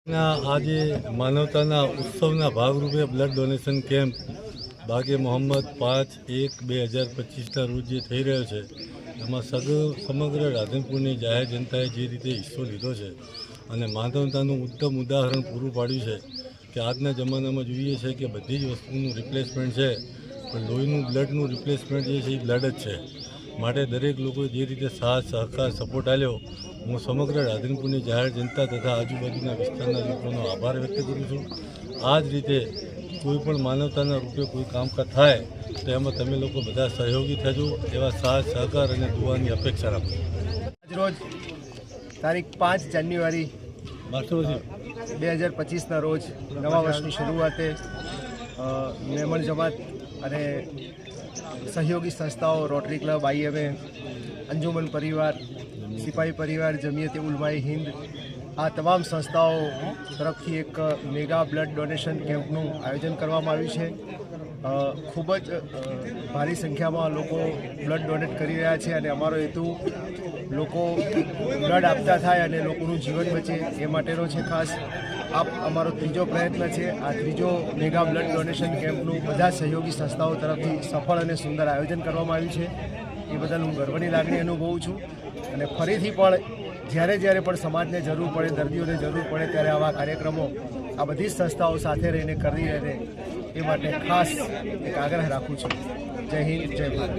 આજે માનવતાના ઉત્સવના ભાગરૂપે બ્લડ ડોનેશન કેમ્પ બાગે મોહમ્મદ 5/1/2025ના રોજ જે થઈ રહ્યો છે એમાં સમગ્ર રાધનપુરની જાહેર જનતાએ જે રીતે હિસ્સો લીધો છે અને માનવતાનું ઉત્તમ ઉદાહરણ પૂરું પાડ્યું છે કે આજના જમાનામાં જોઈએ છે કે બધી જ વસ્તુનું રિપ્લેસમેન્ટ છે, પણ લોહીનું બ્લડનું રિપ્લેસમેન્ટ જે છે એ બ્લડ જ છે. માટે દરેક લોકોએ જે રીતે સાથ સહકાર સપોર્ટ આપ્યો, હું સમગ્ર રાધનપુરની જાહેર જનતા તથા આજુબાજુના વિસ્તારના લોકોનો આભાર વ્યક્ત કરું છું. આ જ રીતે કોઈ પણ માનવતાના રૂપે કોઈ કામકાજ થાય તો એમાં તમે લોકો બધા સહયોગી થજો, એવા સાથ સહકાર અને દુઆની અપેક્ષા રાખો. આજરોજ તારીખ 5 જાન્યુઆરી 2025ના રોજ નવા વર્ષની શરૂઆતે મહેમાન જમાત અને સહયોગી સંસ્થાઓ રોટરી ક્લબ, IMA, અંજુમન પરિવાર, સિપાહી પરિવાર, જમિયતે ઉલમાએ હિન્દ, આ તમામ સંસ્થાઓ તરફથી એક મેગા બ્લડ ડોનેશન કેમ્પનું આયોજન કરવામાં આવ્યું છે. ખૂબ જ ભારી સંખ્યામાં લોકો બ્લડ ડોનેટ કરી રહ્યા છે અને અમારો હેતુ લોકો બ્લડ આપતા થાય અને લોકોનું જીવન બચે એ માટેનો છે. ખાસ અમારો ત્રીજો પ્રયત્ન છે. આ ત્રીજો મેગા બ્લડ ડોનેશન કેમ્પનું બધા સહયોગી સંસ્થાઓ તરફથી સફળ અને સુંદર આયોજન કરવામાં આવ્યું છે. એ બદલ હું ગર્વની લાગણી અનુભવું છું અને ફરીથી પણ જ્યારે પણ સમાજને જરૂર પડે, દર્દીઓને જરૂર પડે ત્યારે આવા કાર્યક્રમો આ બધી જ સંસ્થાઓ સાથે રહીને કરી રહે એ માટે ખાસ એક આગ્રહ રાખું છું. જય હિન્દ, જય ભારત.